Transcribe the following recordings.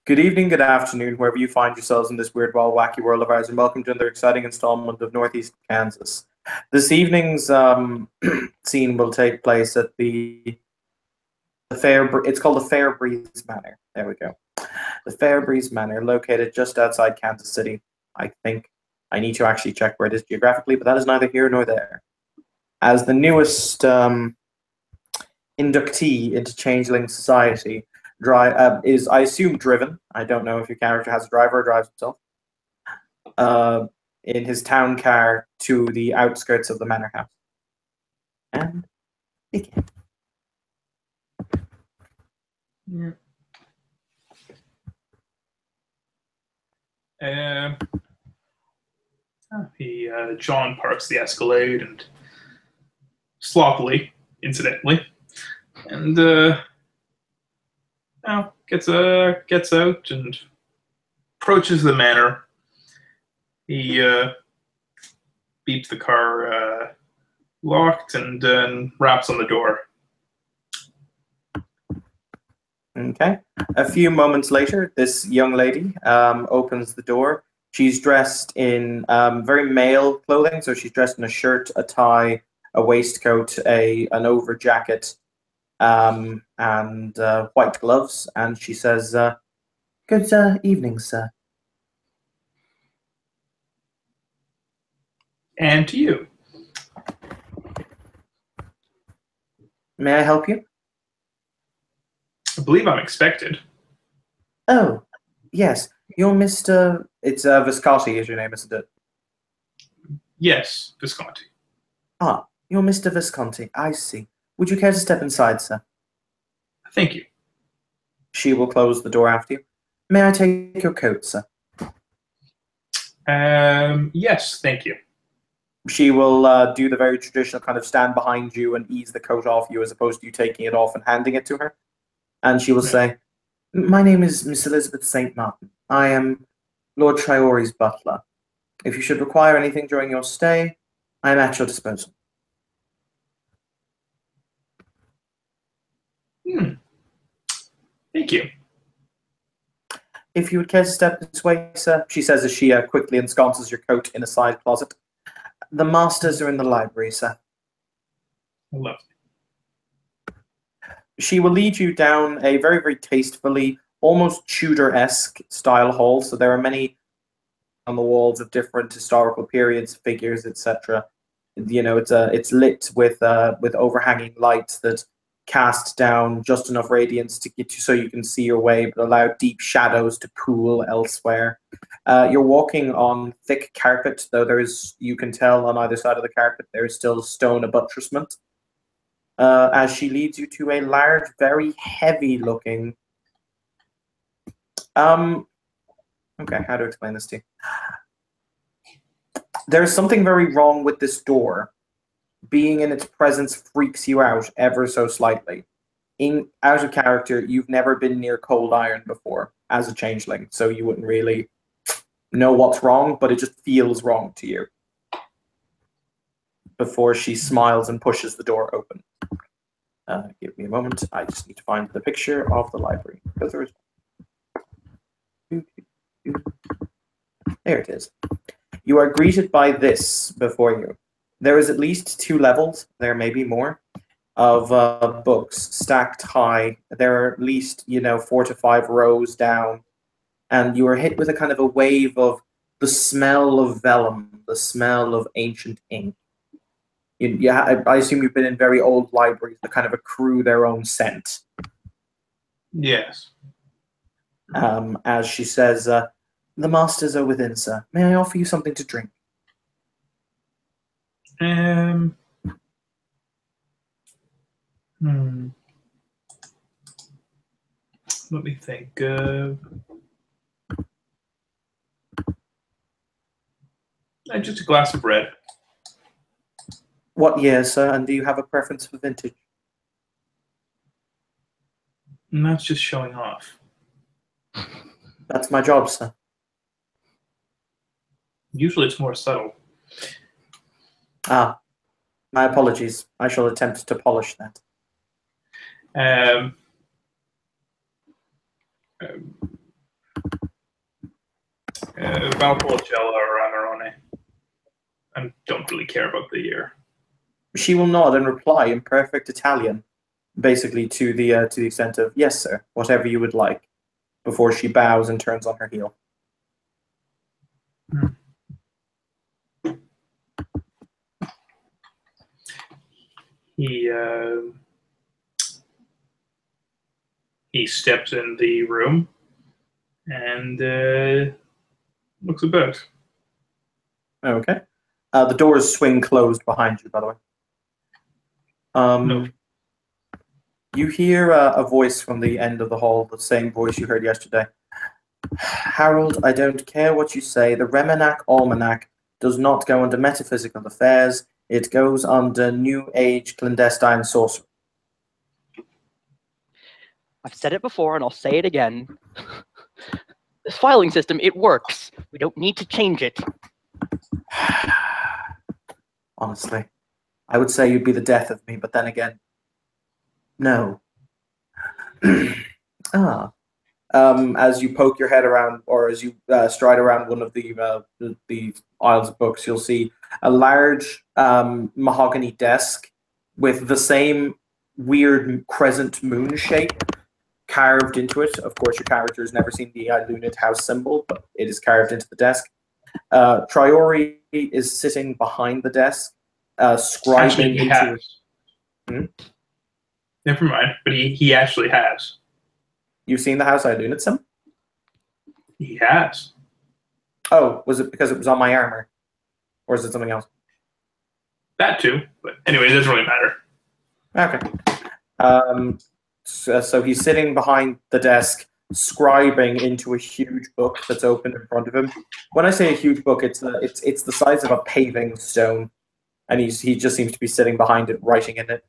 Good evening, good afternoon, wherever you find yourselves in this weird, wild, wacky world of ours, and welcome to another exciting installment of Northeast Kansas. This evening's scene will take place at the Fair. It's called the Fair Breeze Manor. There we go. The Fair Breeze Manor, located just outside Kansas City. I think I need to actually check where it is geographically, but that is neither here nor there. As the newest inductee into Changeling society, is, I assume, driven. I don't know if your character has a driver or drives himself. In his town car to the outskirts of the manor house. And begin. Yeah. John parks the Escalade and sloppily, incidentally, and gets out and approaches the manor. He beeps the car locked and then raps on the door. Okay. A few moments later, this young lady opens the door. She's dressed in very male clothing, so she's dressed in a shirt, a tie, a waistcoat, an over jacket, and white gloves. And she says, "Good evening, sir." And to you. May I help you? I believe I'm expected. Oh, yes. You're Mr. It's Visconti is your name, isn't it? Yes, Visconti. Ah, you're Mr. Visconti. I see. Would you care to step inside, sir? Thank you. She will close the door after you. May I take your coat, sir? Yes, thank you. She will do the very traditional kind of stand behind you and ease the coat off you as opposed to you taking it off and handing it to her. And she will say, "My name is Miss Elizabeth St. Martin. I am Lord Triori's butler. If you should require anything during your stay, I am at your disposal." Thank you. If you would care to step this way, sir, she says as she quickly ensconces your coat in a side closet. The masters are in the library, sir. Lovely. She will lead you down a very, very tastefully, almost Tudor-esque style hall. So there are many on the walls of different historical periods, figures, etc. You know, it's lit with overhanging lights that cast down just enough radiance to get you so you can see your way, but allow deep shadows to pool elsewhere. You're walking on thick carpet, though you can tell on either side of the carpet there is still stone abuttressment. As she leads you to a large, very heavy-looking. Okay, how to explain this to you? There's something very wrong with this door. Being in its presence freaks you out ever so slightly. Out of character, you've never been near cold iron before as a changeling, so you wouldn't really know what's wrong, but it just feels wrong to you. Before she smiles and pushes the door open. Give me a moment. I just need to find the picture of the library. Because there is. There it is. You are greeted by this before you. There is at least 2 levels, there may be more, of books stacked high. There are at least, 4 to 5 rows down. And you are hit with a kind of a wave of the smell of vellum, the smell of ancient ink. I assume you've been in very old libraries that kind of accrue their own scent. Yes. As she says, the masters are within, sir. May I offer you something to drink? Let me think. Just a glass of red. What year, sir? And do you have a preference for vintage? And that's just showing off. That's my job, sir. Usually it's more subtle. Ah, my apologies. I shall attempt to polish that. Valpolicella or Amarone. I don't really care about the year. She will nod and reply in perfect Italian, basically to the extent of "Yes, sir, whatever you would like," before she bows and turns on her heel. He steps in the room and looks about. Okay. The doors swing closed behind you, by the way. No. You hear a voice from the end of the hall, the same voice you heard yesterday. Harold, I don't care what you say. The Remenack Almanac does not go under metaphysical affairs. It goes under New Age clandestine sorcery. I've said it before, and I'll say it again. This filing system, it works. We don't need to change it. Honestly, I would say you'd be the death of me, but then again, no. As you poke your head around, or as you stride around one of the aisles of books, you'll see a large mahogany desk with the same weird crescent moon shape carved into it. Of course, your character has never seen the Lunid house symbol, but it is carved into the desk. Triori is sitting behind the desk, scribing into it. Never mind, but he actually has. You've seen the house Lunid symbol? He has. Oh, was it because it was on my armor? Or is it something else? That too, but anyway, it doesn't really matter. Okay. So he's sitting behind the desk, scribing into a huge book that's open in front of him. When I say a huge book, it's the size of a paving stone, and he just seems to be sitting behind it, writing in it.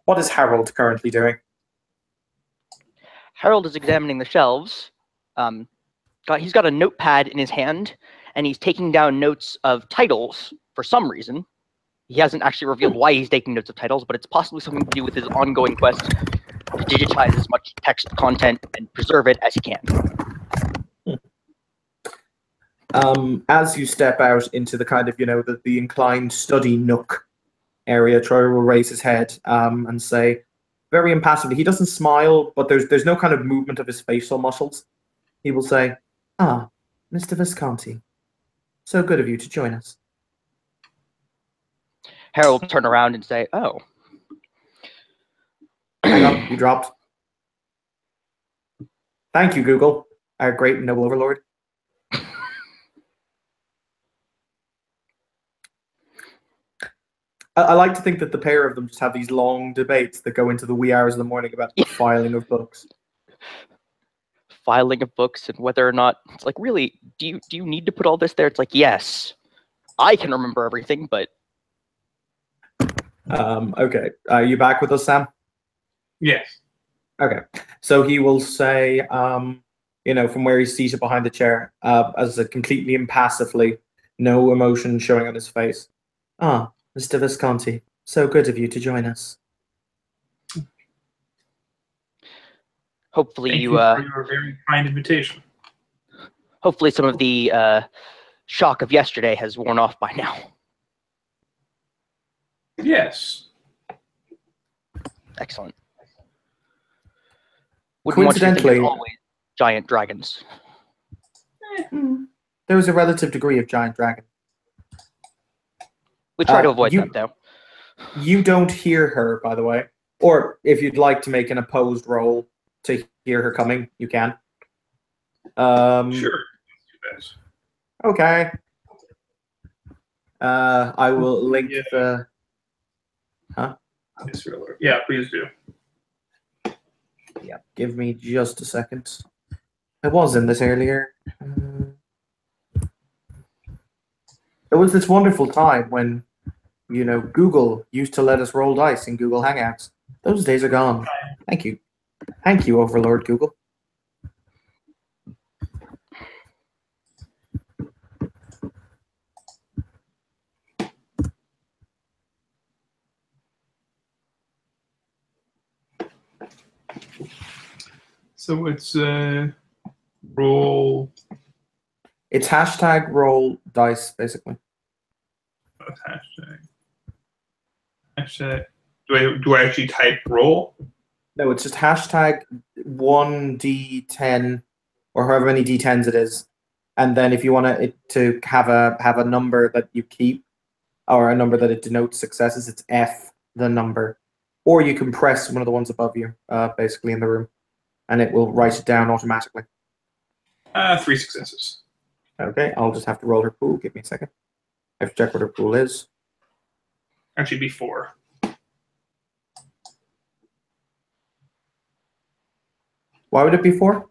What is Harold currently doing? Harold is examining the shelves. He's got a notepad in his hand, and he's taking down notes of titles for some reason. He hasn't actually revealed why he's taking notes of titles, but it's possibly something to do with his ongoing quest to digitize as much text content and preserve it as he can. As you step out into the kind of, the inclined study nook area, Troy will raise his head and say, very impassively, he doesn't smile, but there's no kind of movement of his facial muscles. He will say, Mr. Visconti, so good of you to join us. Harold will turn around and say, oh. Hang on, you dropped. Thank you, Google, our great and noble overlord. I like to think that the pair of them just have these long debates that go into the wee hours of the morning about the filing of books. Filing of books and whether or not it's like, really, do you need to put all this there? It's like, yes, I can remember everything, but okay. Are you back with us, Sam? Yes. Okay. So he will say, from where he's seated behind the chair, as a completely impassively, no emotion showing on his face. Mr. Visconti, so good of you to join us. Hopefully Thank you for your very kind invitation. Hopefully some of the shock of yesterday has worn off by now. Yes. Excellent. Coincidentally, always giant dragons. There was a relative degree of giant dragon. We try to avoid that, though. You don't hear her, by the way. Or if you'd like to make an opposed roll to hear her coming, you can. Sure. Okay. I will link the... Huh? Yeah, please do. Yeah, give me just a second. I was in this earlier. It was this wonderful time when, Google used to let us roll dice in Google Hangouts. Those days are gone. Thank you. Thank you, Overlord Google. So it's roll. It's hashtag roll dice, basically. What's hashtag? Hashtag. Do I actually type roll? No, it's just hashtag 1d10 or however many d10s it is, and then if you want it to have a number that you keep or a number that it denotes successes, it's F the number, or you can press one of the ones above you, basically in the room, and it will write it down automatically. 3 successes. Okay, I'll just have to roll her pool. Give me a second. I have to check what her pool is. Actually, be 4. Why would it be 4?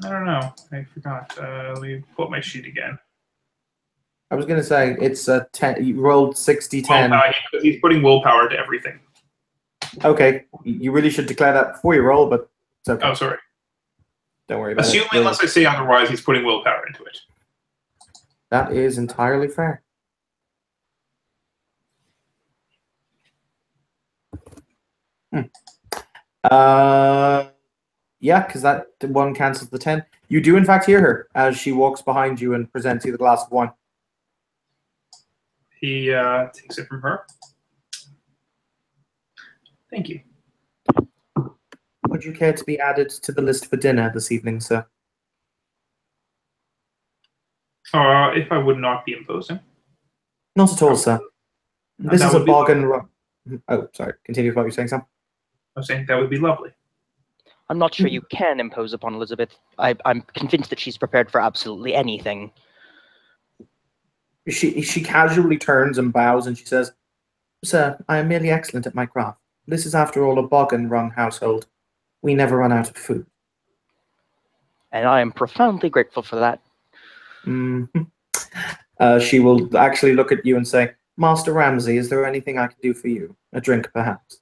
I don't know. I forgot. Let me pull up my sheet again. I was going to say it's a 10. You rolled 60-10. He's putting willpower to everything. Okay, you really should declare that before you roll, but it's okay. Oh, sorry. Don't worry about it. Assuming, unless I say otherwise, he's putting willpower into it. That is entirely fair. Yeah, because that one cancels the 10. You do, in fact, hear her as she walks behind you and presents you the glass of wine. He takes it from her. Thank you. Would you care to be added to the list for dinner this evening, sir? If I would not be imposing. Not at all, sir. This is a bargain. Oh, sorry. Continue with what you're saying, Sam. I was saying that would be lovely. I'm not sure you can impose upon Elizabeth. I'm convinced that she's prepared for absolutely anything. She casually turns and bows and she says, "Sir, I am merely excellent at my craft. This is, after all, a bargain-run household. We never run out of food." And I am profoundly grateful for that. She will actually look at you and say, "Master Ramsay, is there anything I can do for you? A drink, perhaps?"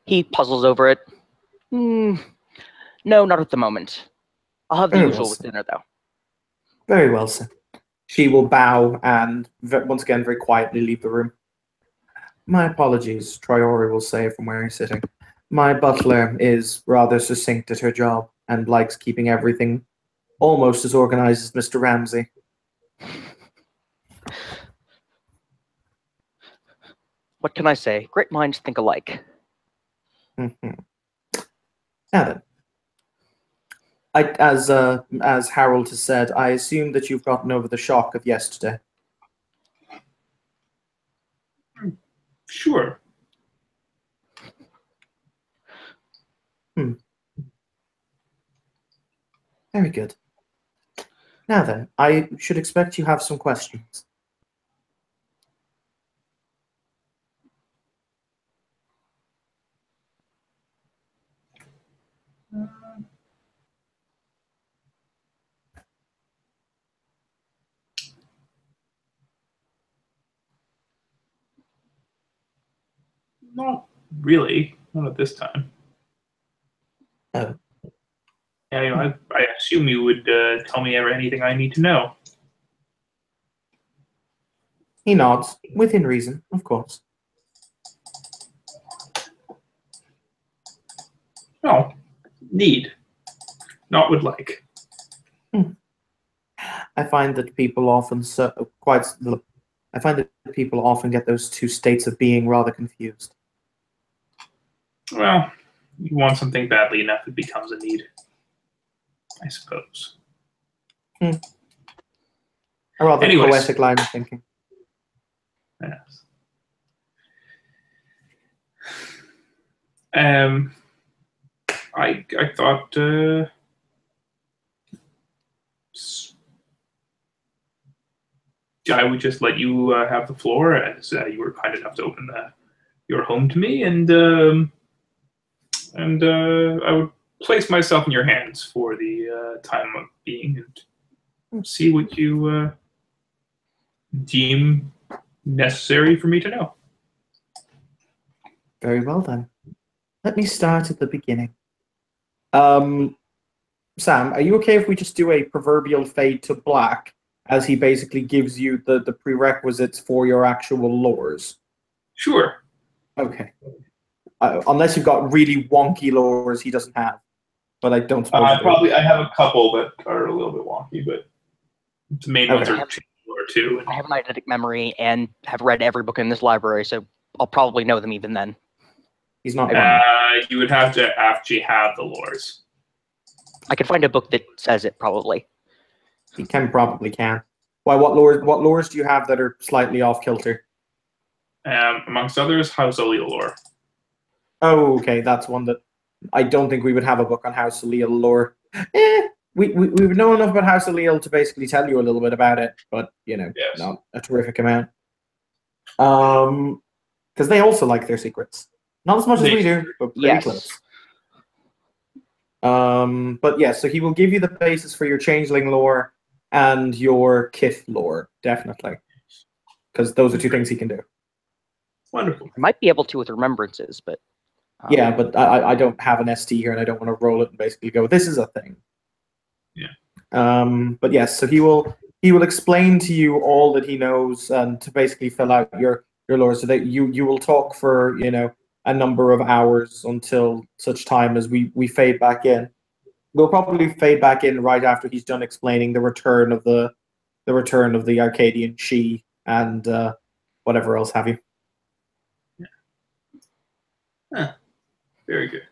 He puzzles over it. No, not at the moment. I'll have the usual with dinner, though. Very well, sir. She will bow and, once again, very quietly leave the room. "My apologies," Troyori will say from where he's sitting. "My butler is rather succinct at her job and likes keeping everything almost as organized as Mr. Ramsay." What can I say? Great minds think alike. Now then, as Harold has said, I assume that you've gotten over the shock of yesterday. Sure. Very good. Now then, I should expect you have some questions. Not really. Not at this time. Oh. Yeah, I assume you would tell me anything I need to know. He nods, within reason, of course. No, need. Not would like. I find that people often get those two states of being rather confused. Well, you want something badly enough, it becomes a need, I suppose. A rather poetic line of thinking. Yes. I thought I would just let you have the floor, as you were kind enough to open your home to me, and I would place myself in your hands for the time of being, and see what you deem necessary for me to know. Very well then. Let me start at the beginning. Sam, are you okay if we just do a proverbial fade to black as he basically gives you the prerequisites for your actual lores? Sure. Okay. unless you've got really wonky lores he doesn't have. But I don't suppose you do. I have a couple that are a little bit wonky, but the main ones Okay. are Changeling Lore 2. I have an eidetic memory and have read every book in this library, so I'll probably know them even then. He's not. You would have to actually have the lores. I could find a book that says it, probably. He probably can. Why? What lores do you have that are slightly off kilter? Amongst others, House Allele lore. Oh, okay, that's one that I don't think we would have a book on House Allele lore. We would know enough about House Allele to basically tell you a little bit about it, but Yes. not a terrific amount. Because they also like their secrets, not as much as we do, but pretty Yes. close. But yeah, so he will give you the basis for your Changeling lore and your Kith lore, definitely, because those are two things he can do. Wonderful. I might be able to with remembrances, but Yeah, but I don't have an ST here, and I don't want to roll it and basically go, this is a thing. Yeah. But yes, so he will explain to you all that he knows, and to basically fill out your lore, so that you will talk for a number of hours until such time as we fade back in. We'll probably fade back in right after he's done explaining the return of the Arcadian She and whatever else have you. Huh. Very good.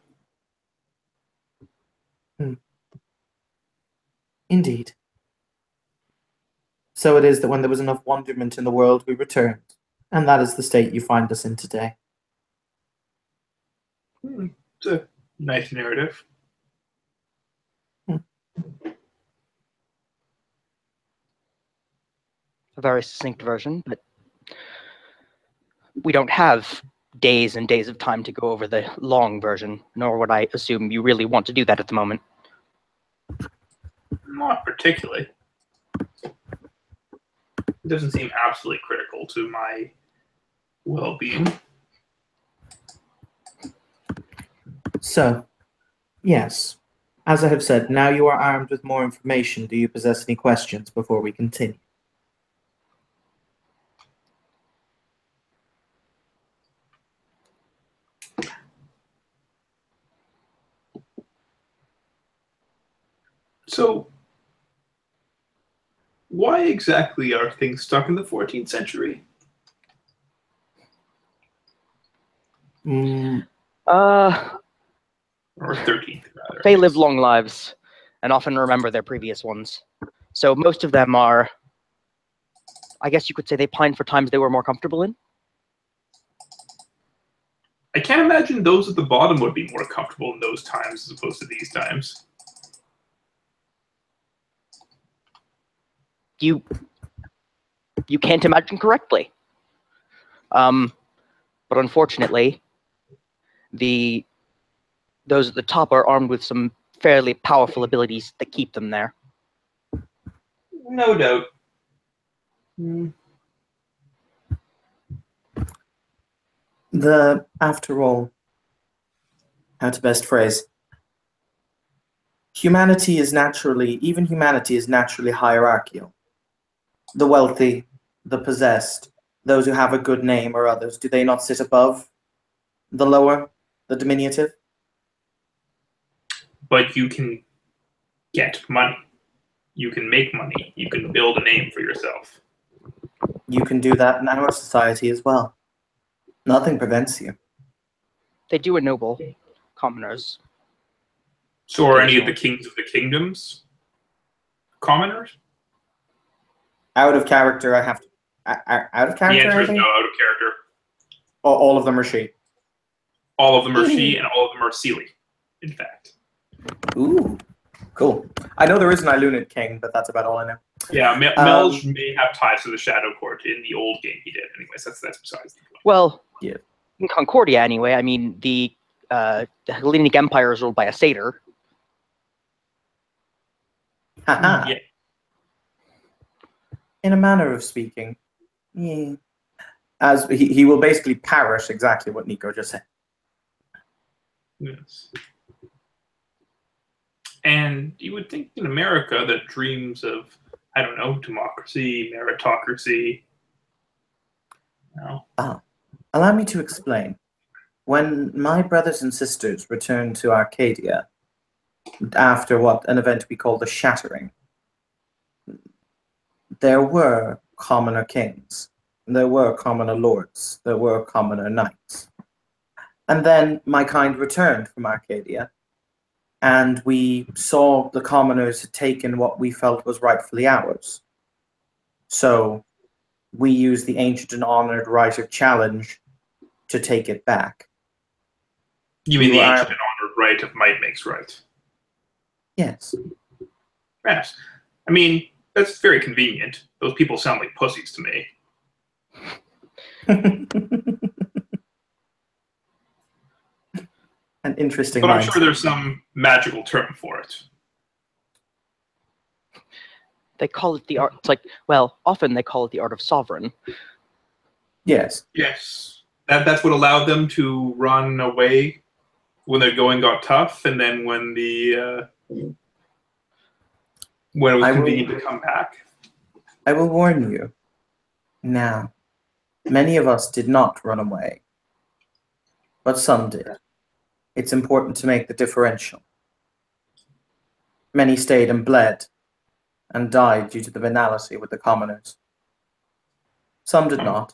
Indeed. So it is that when there was enough wonderment in the world, we returned, and that is the state you find us in today. It's a nice narrative. a very succinct version, but we don't have days and days of time to go over the long version, nor would I assume you really want to do that at the moment. Not particularly. It doesn't seem absolutely critical to my well-being. So, yes, as I have said, now you are armed with more information. Do you possess any questions before we continue? So, why exactly are things stuck in the 14th century? Or 13th, rather. They live long lives and often remember their previous ones. So most of them are, I guess you could say, they pine for times they were more comfortable in. I can't imagine those at the bottom would be more comfortable in those times as opposed to these times. You can't imagine correctly. But unfortunately, those at the top are armed with some fairly powerful abilities that keep them there. No doubt. After all, how to best phrase, humanity is naturally hierarchical. The wealthy, the possessed, those who have a good name or others, do they not sit above the lower, the diminutive? But you can get money. You can make money. You can build a name for yourself. You can do that in our society as well. Nothing prevents you. They do ennoble commoners. So are any of the kings of the kingdoms commoners? Out of character, I have to. Out of The character, answer I is think? no, out of character. All of them are she. All of them are she, and all of them are Seelie, in fact. Ooh, cool. I know there is an Ilunid king, but that's about all I know. Yeah, Melge may have ties to the Shadow Court in the old game he did. Anyways, that's besides the point. Well, Yeah. in Concordia anyway, I mean, the Hellenic Empire is ruled by a satyr. Haha. Yeah. In a manner of speaking. Yeah. As he will basically parrot exactly what Nico just said. Yes. And you would think in America that dreams of, I don't know, democracy, meritocracy. No. Allow me to explain. when my brothers and sisters returned to Arcadia after an event we call the Shattering, there were commoner kings, there were commoner lords, there were commoner knights. And then my kind returned from Arcadia, and we saw the commoners had taken what we felt was rightfully ours. So we used the ancient and honored right of challenge to take it back. You mean the ancient and honored right of might makes right? Yes. Yes. I mean, that's very convenient. Those people sound like pussies to me. An interesting But I'm mindset. sure there's some magical term for it. They call it the art. It's like, well, often they call it the art of sovereign. Yes. Yes. That's what allowed them to run away when their going got tough, and then when it was convenient to come back. I will warn you. Now, many of us did not run away, but some did. It's important to make the differential. Many stayed and bled and died due to the venality with the commoners. Some did not.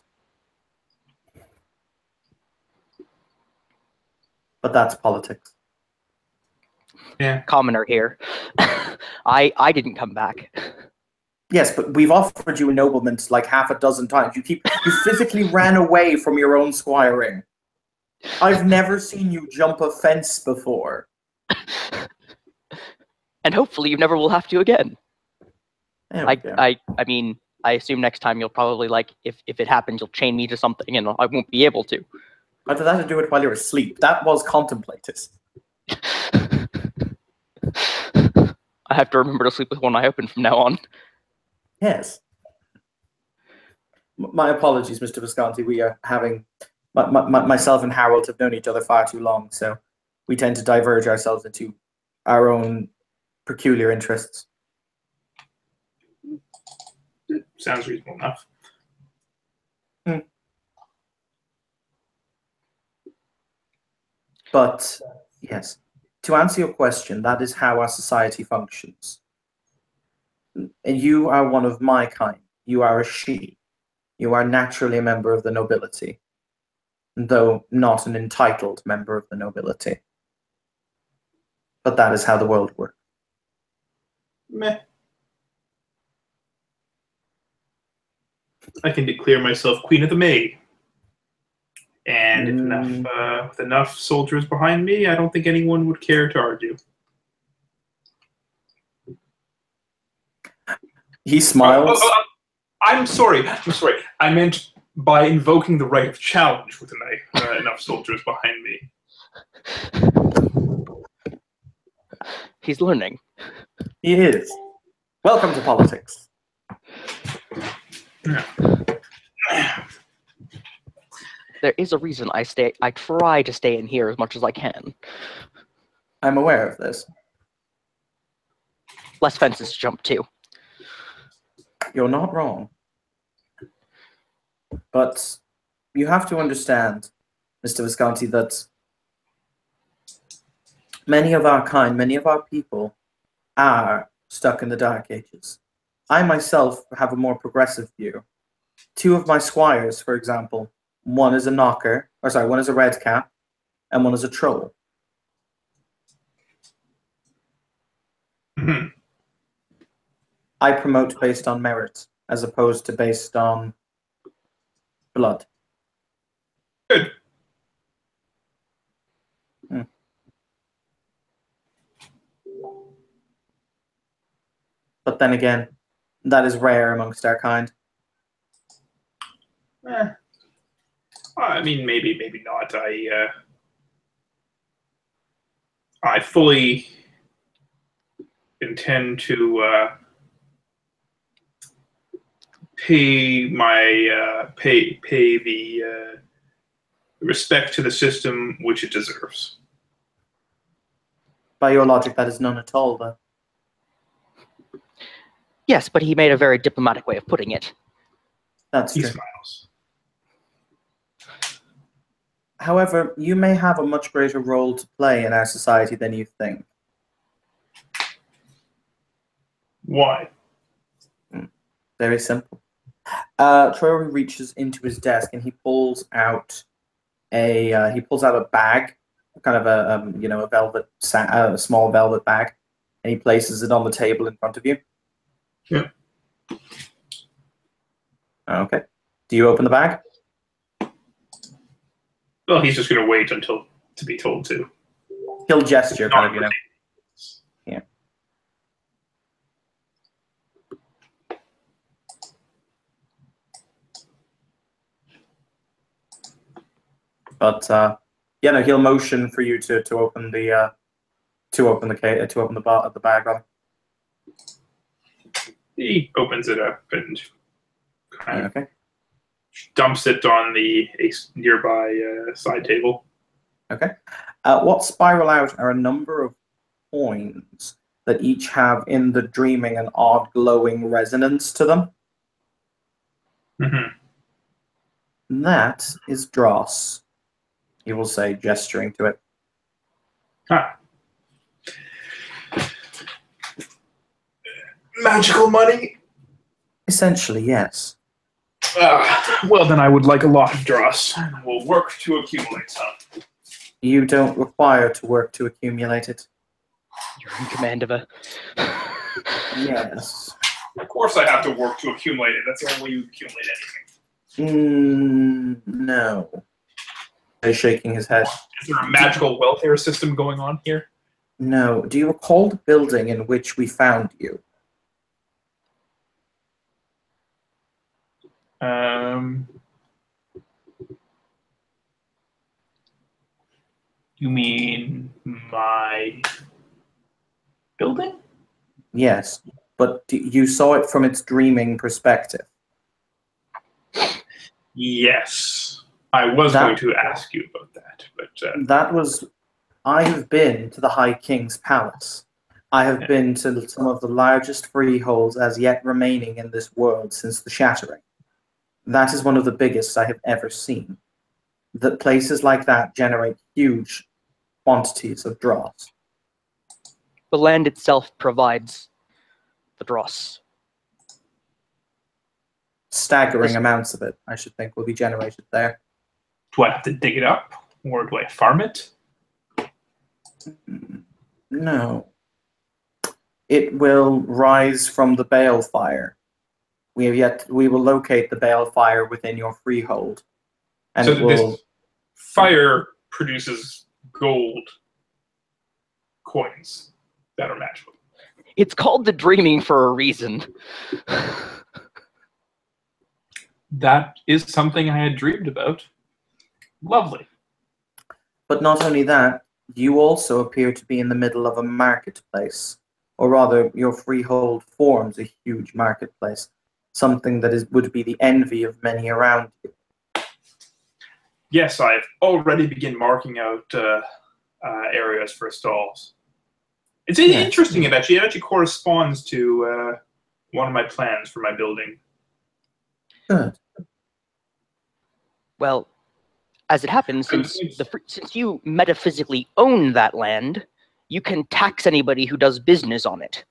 But that's politics. Yeah. Commoner here. I didn't come back. Yes, but we've offered you ennoblement like half a dozen times. You physically ran away from your own squiring. I've never seen you jump a fence before. And hopefully you never will have to again. I mean, I assume next time you'll probably, like, if it happens, you'll chain me to something and I won't be able to. I did that to do it while you were asleep. That was contemplated. I have to remember to sleep with one eye open from now on. Yes. My apologies, Mr. Visconti. We are having... myself and Harold have known each other far too long, so we tend to diverge ourselves into our own peculiar interests. Sounds reasonable enough. But, yes, to answer your question, that is how our society functions. You are one of my kind. You are a she. You are naturally a member of the nobility, though not an entitled member of the nobility. But that is how the world works. Meh. I can declare myself Queen of the May. And if with enough soldiers behind me, I don't think anyone would care to argue. He smiles. I'm sorry. I meant by invoking the right of challenge with enough soldiers behind me. He's learning. He is. Welcome to politics. There is a reason I try to stay in here as much as I can. I'm aware of this. Less fences to jump to. You're not wrong. But you have to understand, Mr. Visconti, that many of our kind, many of our people are stuck in the Dark Ages. I myself have a more progressive view. Two of my squires, for example, one is a knocker, one is a red cap, and one is a troll. Mm-hmm. I promote based on merit, as opposed to based on blood. Good. But then again, that is rare amongst our kind. I mean, maybe not. I fully intend to pay the respect to the system which it deserves. By your logic, that is none at all, though. Yes, but he made a very diplomatic way of putting it. That's true. He smiles. However, you may have a much greater role to play in our society than you think. Why? Very simple. Troy reaches into his desk and he pulls out a bag, kind of a velvet, a small velvet bag, and he places it on the table in front of you. Yeah. Okay. Do you open the bag? Well, he's just going to wait until to be told to. He'll gesture, kind of, Yeah. But he'll motion for you to open the bag. Rather. He opens it up and kind of Okay. dumps it on the nearby side table. Okay. What spiral out are a number of coins that each have in the dreaming an odd glowing resonance to them. Mm-hmm. That is dross, he will say, gesturing to it. Ah. Magical money? Essentially, yes. Well, then I would like a lot of dross. I will work to accumulate some. You don't require to work to accumulate it. You're in command of a... Yes. Of course I have to work to accumulate it. That's the only way you accumulate anything. No. He's shaking his head. Is there a magical welfare system going on here? No. Do you recall the building in which we found you? You mean my building? Yes, but you saw it from its dreaming perspective. Yes. I was going to ask you about that, but... I have been to the High King's Palace. I have been to some of the largest freeholds as yet remaining in this world since the Shattering. That is one of the biggest I have ever seen. That places like that generate huge quantities of dross. The land itself provides the dross. Staggering amounts of it, I should think, will be generated there. Do I have to dig it up, or do I farm it? No. It will rise from the balefire. We will locate the balefire within your freehold. And so this fire produces gold coins that are magical. It's called the dreaming for a reason. That is something I had dreamed about. Lovely. But not only that, you also appear to be in the middle of a marketplace. Or rather, your freehold forms a huge marketplace. Something that would be the envy of many around you. Yes, I've already begun marking out areas for stalls. It's interesting. It actually corresponds to one of my plans for my building. Good. Well, as it happens, since you metaphysically own that land, you can tax anybody who does business on it.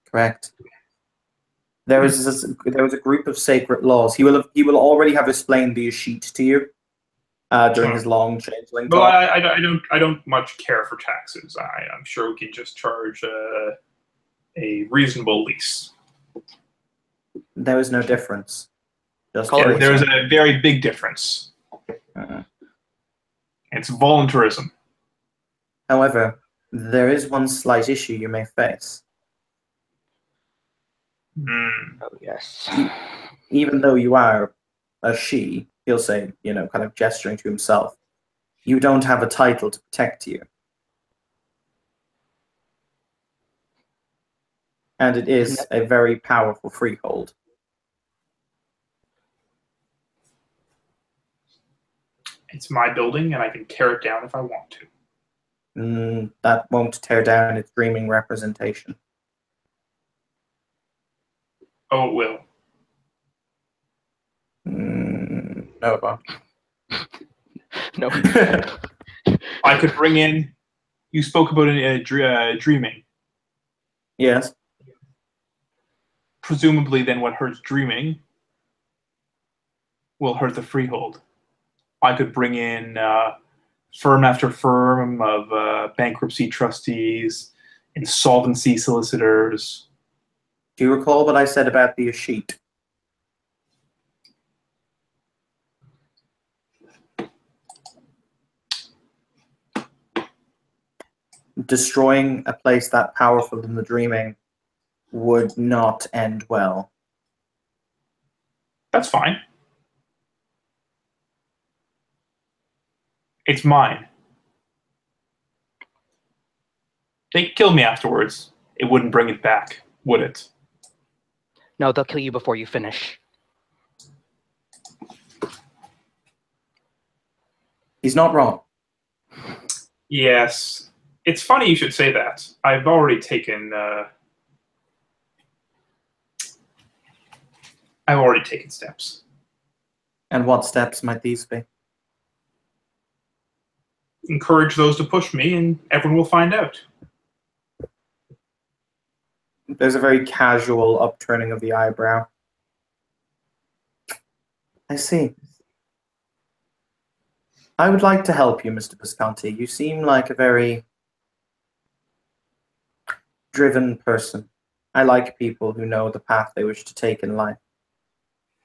Correct. There was a group of sacred laws. He will already have explained these sheets to you during his long changeling talk. Well, I don't much care for taxes. I'm sure we can just charge a reasonable lease. There is no difference. There is a very big difference. It's voluntarism. However, there is one slight issue you may face. Oh, yes. Even though you are a she, he'll say, kind of gesturing to himself, you don't have a title to protect you. And it is a very powerful freehold. It's my building, and I can tear it down if I want to. That won't tear down its dreaming representation. Oh, it will. No, it won't. No. I could bring in. You spoke about dreaming. Yes. Presumably, then what hurts dreaming will hurt the freehold. I could bring in firm after firm of bankruptcy trustees, insolvency solicitors. Do you recall what I said about the Ashit? Destroying a place that powerful in the dreaming would not end well. That's fine. It's mine. They kill me afterwards. It wouldn't bring it back, would it? No, they'll kill you before you finish. He's not wrong. Yes. It's funny you should say that. I've already taken steps. And what steps might these be? Encourage those to push me, and everyone will find out. There's a very casual upturning of the eyebrow. I see. I would like to help you, Mr. Visconti. You seem like a very driven person. I like people who know the path they wish to take in life.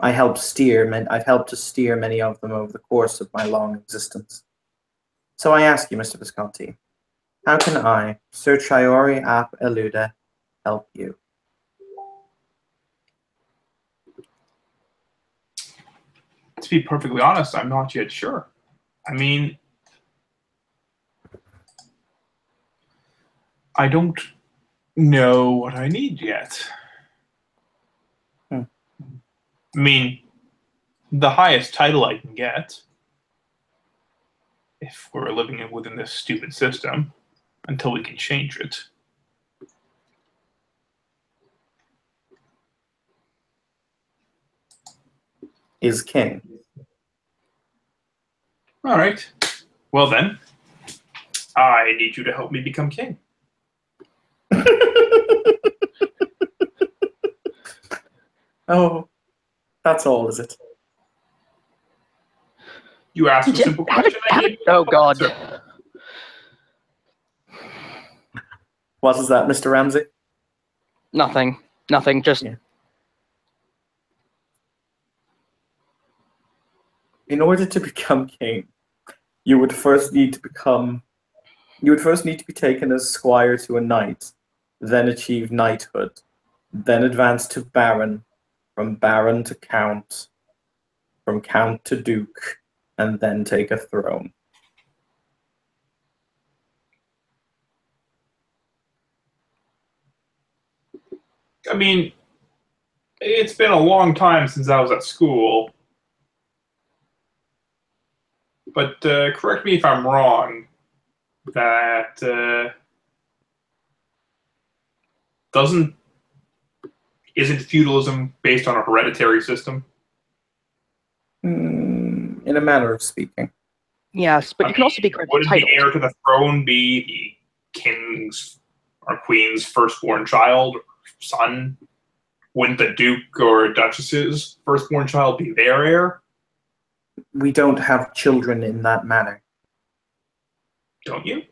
I've helped to steer many of them over the course of my long existence. So I ask you, Mr. Visconti, how can I, Sir Chiori ap Elude, help you? To be perfectly honest, I'm not yet sure. I mean, I don't know what I need yet. Hmm. I mean, the highest title I can get, if we're living within this stupid system, until we can change it. Is king. All right. Well then, I need you to help me become king. Oh, that's all, is it? You asked a simple question. Oh God. What is that, Mr. Ramsey? Nothing. Nothing. Just. Yeah. In order to become king, you would first need to be taken as squire to a knight, then achieve knighthood, then advance to baron, from baron to count, from count to duke, and then take a throne. I mean, it's been a long time since I was at school. But correct me if I'm wrong, that isn't feudalism based on a hereditary system? In a manner of speaking. Yes, but you can also be granted wouldn't titles. the heir to the throne be the king's or queen's firstborn child, or son? Wouldn't the duke or duchess's firstborn child be their heir? We don't have children in that manner. Don't you?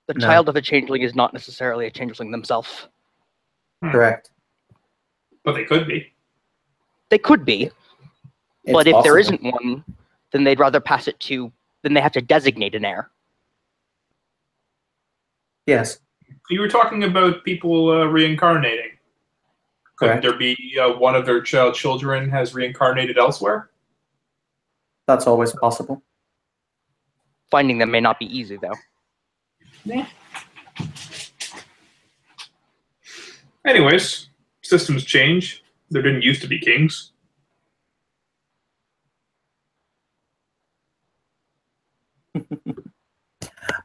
The No. child of a changeling is not necessarily a changeling themselves. Correct. But they could be. They could be, It's but if there possible. isn't one, then they'd rather pass it to. Then they have to designate an heir. Yes. You were talking about people reincarnating. Couldn't Correct. there be one of their children has reincarnated elsewhere? That's always possible. Finding them may not be easy, though. Yeah. Anyways, systems change. There didn't used to be kings.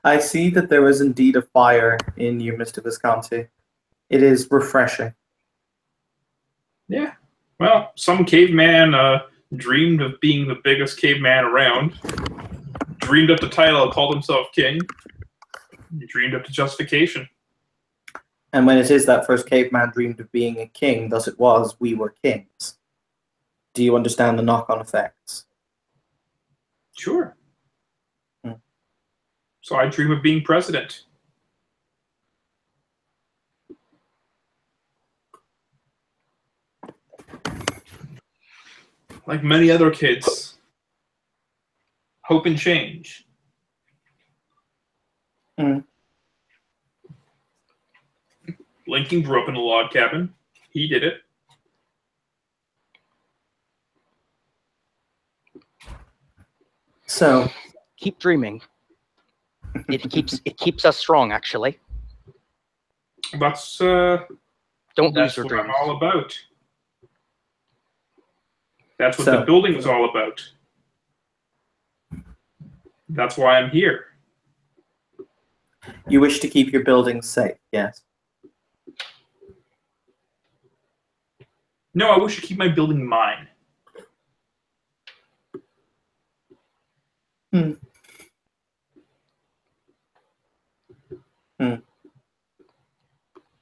I see that there is indeed a fire in you, Mr. Visconti. It is refreshing. Yeah. Well, some caveman dreamed of being the biggest caveman around. dreamed up the title, called himself king. He dreamed up the justification. And when it is that first caveman dreamed of being a king, thus it was, we were kings. Do you understand the knock-on effects? Sure. So I dream of being president. Like many other kids, hope and change. Lincoln grew up in a log cabin. He did it. So, Keep dreaming. It keeps us strong, actually. That's Don't lose that's your what dreams. I'm all about. That's what So- the building is all about. That's why I'm here. you wish to keep your buildings safe, yes? No, I wish to keep my building mine.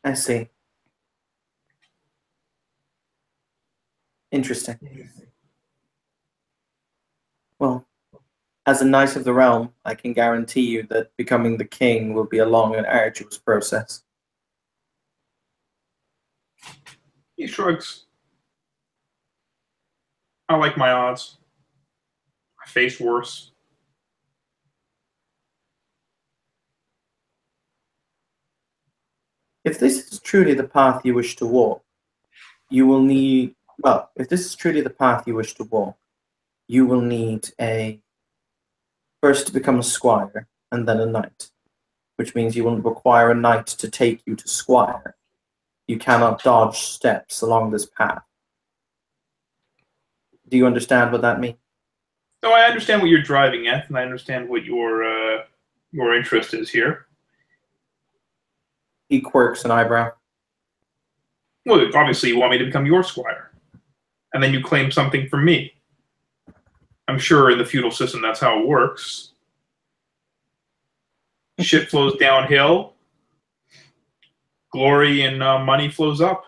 I see. Interesting. Well, as a knight of the realm, I can guarantee you that becoming the king will be a long and arduous process. He shrugs. I like my odds. I face worse. If this is truly the path you wish to walk, you will need, well, if this is truly the path you wish to walk, you will need first to become a squire and then a knight, which means you will require a knight to take you to squire. You cannot dodge steps along this path. Do you understand what that means? No, I understand what you're driving at, and I understand what your interest is here. He quirks an eyebrow. Well, obviously you want me to become your squire. And then you claim something from me. I'm sure in the feudal system that's how it works. Shit flows downhill. Glory and money flows up.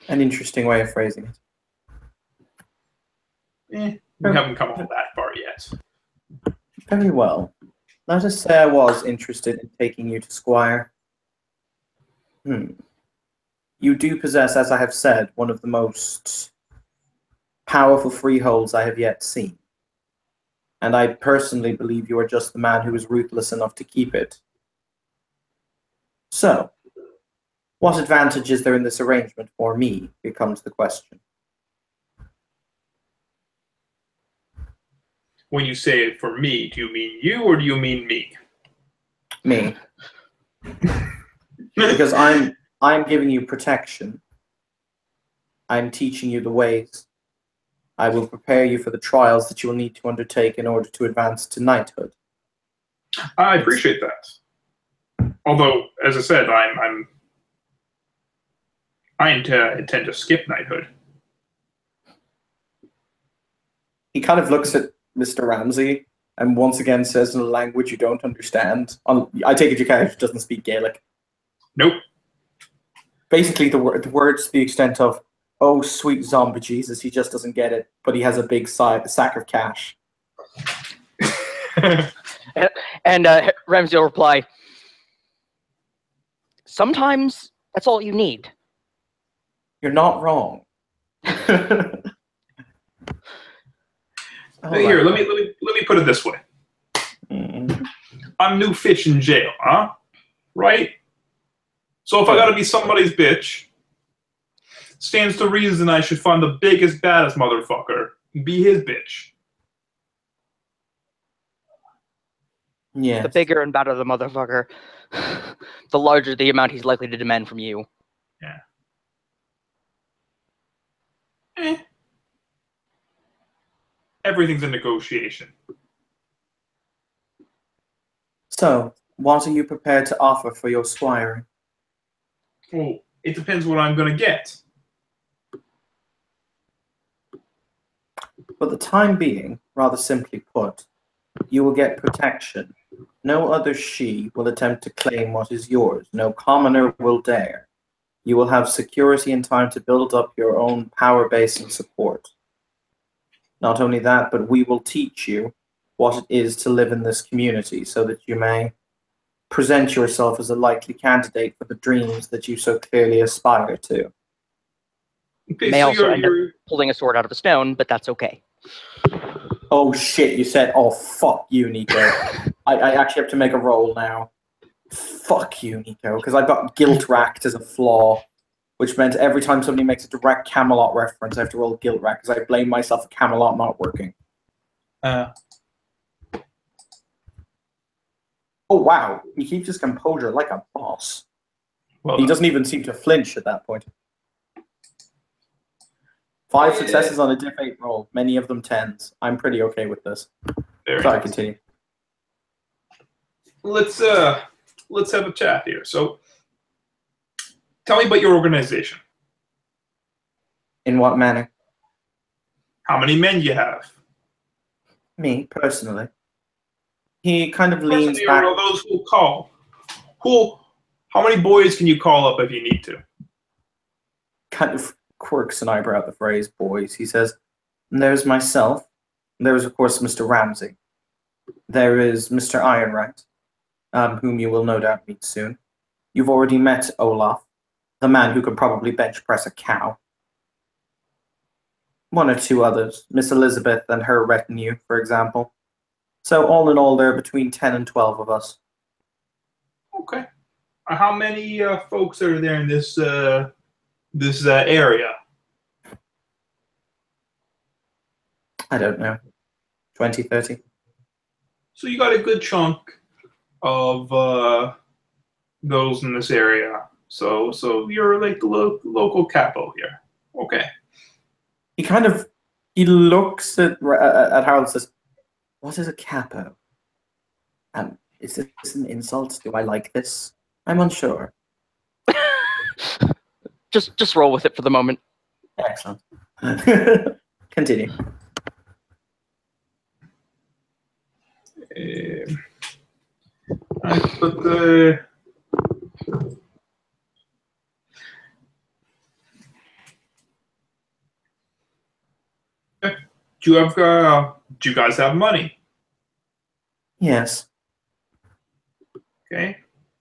An interesting way of phrasing it. We haven't come all that far yet. Very well. Let us say I was interested in taking you to squire. You do possess, as I have said, one of the most powerful freeholds I have yet seen. And I personally believe you are just the man who is ruthless enough to keep it. So, what advantage is there in this arrangement for me, becomes the question. When you say it for me, do you mean you or do you mean me? Me. Because I'm giving you protection. I'm teaching you the ways. I will prepare you for the trials that you will need to undertake in order to advance to knighthood. I appreciate that. Although, as I said, I intend to skip knighthood. He kind of looks at Mr. Ramsey and once again says in a language you don't understand. I take it your character doesn't speak Gaelic. Nope. Basically, the words to the extent of, "Oh, sweet zombie Jesus," he just doesn't get it, but he has a big sack of cash. And Ramsey will reply, sometimes that's all you need. You're not wrong. Here, let me put it this way. I'm new fish in jail, huh? Right? So if I gotta be somebody's bitch, stands to reason I should find the biggest, baddest motherfucker and be his bitch. Yeah. The bigger and badder the motherfucker, the larger the amount he's likely to demand from you. Yeah. Everything's a negotiation. So, what are you prepared to offer for your squiring? Well, it depends what I'm gonna get. For the time being, rather simply put, you will get protection. No other she will attempt to claim what is yours. No commoner will dare. You will have security and time to build up your own power base and support. Not only that, but we will teach you what it is to live in this community so that you may present yourself as a likely candidate for the dreams that you so clearly aspire to. Okay, May so also end up you're pulling a sword out of a stone, but that's okay. Oh shit, you said, oh fuck you, Nico. I actually have to make a roll now. Fuck you, Nico, because I've got guilt racked as a flaw, which meant every time somebody makes a direct Camelot reference, I have to roll guilt rack because I blame myself for Camelot not working. Oh wow, he keeps his composure like a boss. well He done. doesn't even seem to flinch at that point. 5 successes on a diff 8 roll, many of them 10s. I'm pretty okay with this. Very Sorry, nice. continue. Let's have a chat here. So, tell me about your organization. In what manner? How many men you have? Me, personally. He kind of leans Personally, back. or those who call. How many boys can you call up if you need to? Kind of quirks an eyebrow at the phrase boys. He says, there's myself. There's, of course, Mr. Ramsey. There is Mr. Ironright, whom you will no doubt meet soon. You've already met Olaf, the man who can probably bench press a cow. 1 or 2 others, Miss Elizabeth and her retinue, for example. So all in all, there are between 10 and 12 of us. Okay. How many folks are there in this area? I don't know. 20, 30? So you got a good chunk of those in this area. So you're like the local capo here. Okay. He looks at Harold and says, what is a capo? Is this an insult? Do I like this? I'm unsure. Just roll with it for the moment. Excellent. Continue. I put the. Do you guys have money? Yes. Okay.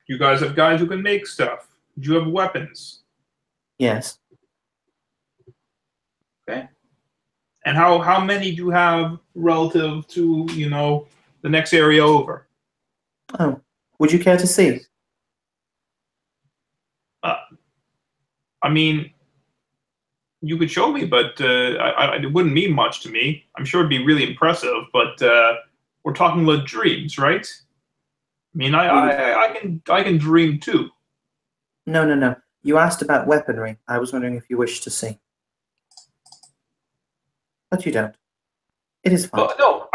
You guys have guys who can make stuff. Do you have weapons? Yes. Okay. And how many do you have relative to, the next area over? Oh, would you care to see? I mean, you could show me, but it wouldn't mean much to me. I'm sure it'd be really impressive, but we're talking about dreams, right? I mean, I can dream too. No. You asked about weaponry. I was wondering if you wished to see. But you don't. It is fine. Well, no,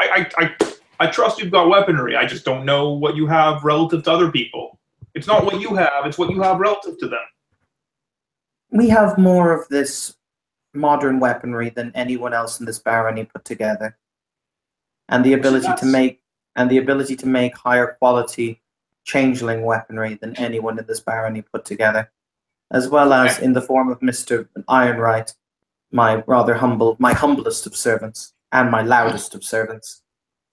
I trust you've got weaponry. I just don't know what you have relative to other people. It's not what you have, it's what you have relative to them. We have more of this modern weaponry than anyone else in this barony put together. And the ability to make higher quality changeling weaponry than anyone in this barony put together. As well as in the form of Mr. Ironright, my humblest of servants, and my loudest of servants,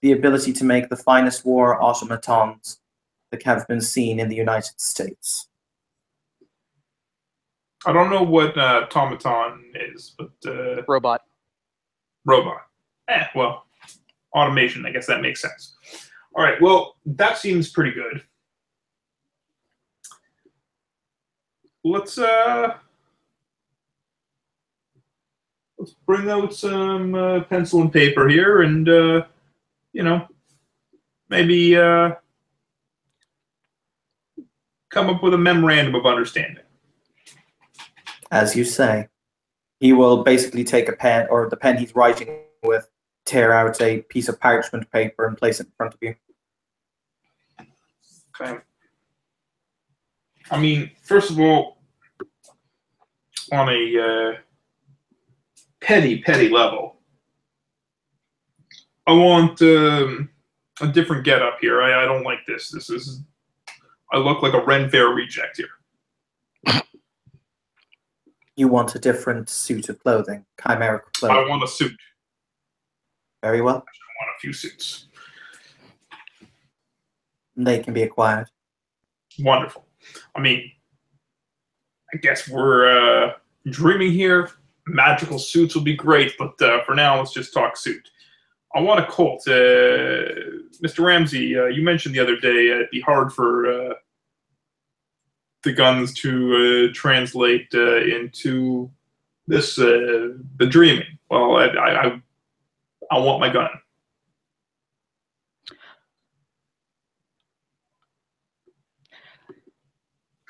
the ability to make the finest war automatons that have been seen in the United States. I don't know what automaton is, but Robot. Robot. Well, automation. I guess that makes sense. All right. Well, that seems pretty good. Let's bring out some pencil and paper here, and maybe come up with a memorandum of understanding. As you say. He will basically take a pen, or the pen he's writing with, tear out a piece of parchment paper and place it in front of you. Okay. I mean, first of all, on a petty level, I want a different getup here. I don't like this. I look like a Ren Fair reject here. You want a different suit of clothing, chimerical I clothing. want a suit. Very well. I want a few suits. They can be acquired. Wonderful. I mean, I guess we're dreaming here. Magical suits will be great, but for now, let's just talk suit. I want a Colt. Mr. Ramsey, you mentioned the other day it'd be hard for the guns to translate into this the dreaming. Well, I want my gun.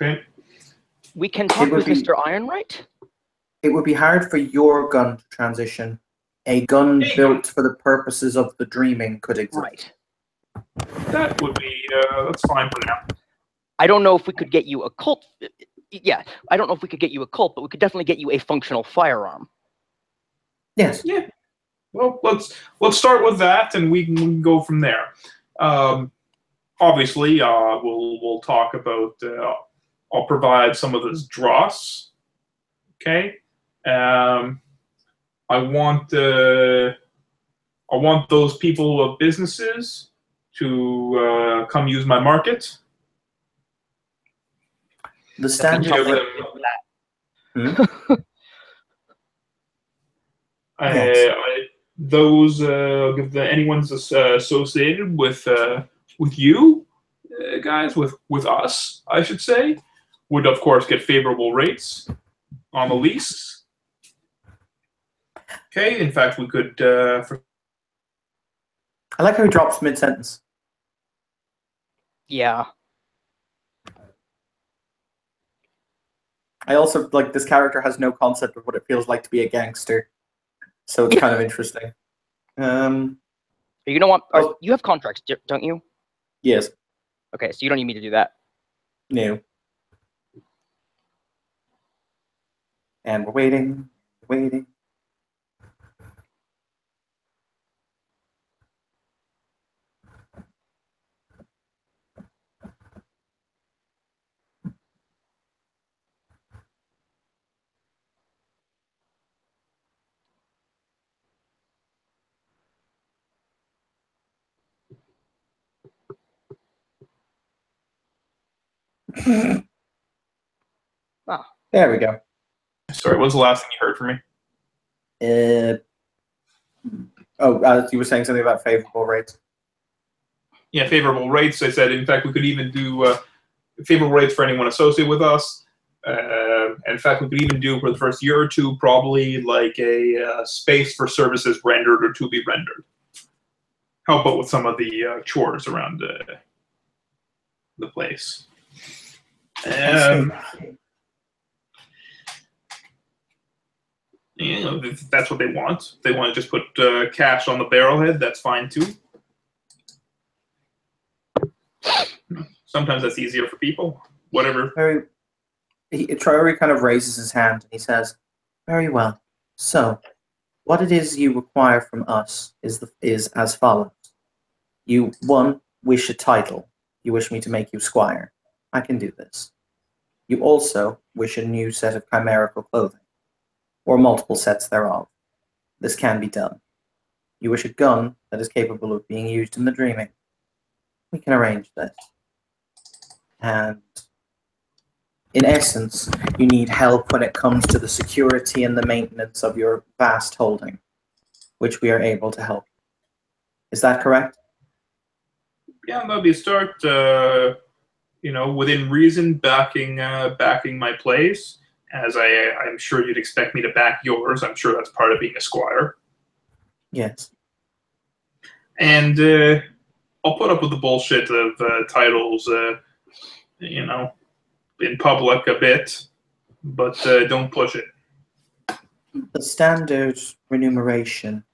Okay. We can talk with Mr. Ironright. It would be hard for your gun to transition. A gun built for the purposes of the dreaming could exist. Right. That would be that's fine for now. I don't know if we could get you a Colt. Yeah, I don't know if we could get you a Colt, but we could definitely get you a functional firearm. Yes. Yeah. Well, let's start with that, and we can go from there. Obviously, we'll talk about. I'll provide some of this dross. Okay. I want those people of businesses to come use my market. The standard. Yes. Those anyone's associated with you guys, with us, I should say, would of course get favorable rates on the lease. Okay. In fact, we could. I like how he drops mid-sentence. Yeah. I also like this character has no concept of what it feels like to be a gangster, so it's kind of interesting. You don't want. You have contracts, don't you? Yes. Okay, so you don't need me to do that. No. And we're waiting. Oh. There we go. Sorry, what's the last thing you heard from me? You were saying something about favorable rates. Yeah, favorable rates. I said, in fact, we could even do favorable rates for anyone associated with us. In fact, we could even do for the first year or two, probably like a space for services rendered or to be rendered. Help out with some of the chores around the place. You know, if that's what they want. If they want to just put cash on the barrelhead, that's fine too. Sometimes that's easier for people. Whatever. Traore kind of raises his hand and he says, "Very well. So, what it is you require from us is as follows. You, one, wish a title. You wish me to make you squire. I can do this. You also wish a new set of chimerical clothing, or multiple sets thereof. This can be done. You wish a gun that is capable of being used in the dreaming. We can arrange this. And in essence, you need help when it comes to the security and the maintenance of your vast holding, which we are able to help. Is that correct?" Yeah, that'd be a start. Within reason, backing my place, as I'm sure you'd expect me to back yours. I'm sure that's part of being a squire. Yes. And I'll put up with the bullshit of titles, in public a bit, but don't push it. The standard remuneration,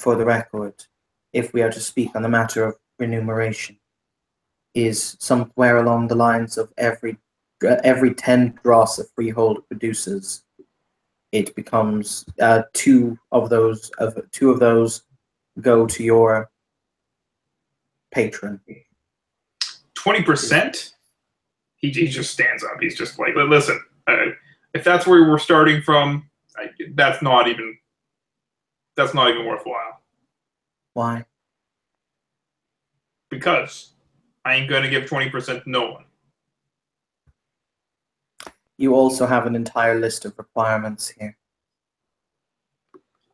for the record, if we are to speak on the matter of remuneration, is somewhere along the lines of every 10 dross a freehold produces, it becomes two of those go to your patron. 20%? He just stands up. He's just like, listen, if that's where we're starting from, that's not even worthwhile. Why? Because I ain't gonna give 20% to no one. You also have an entire list of requirements here.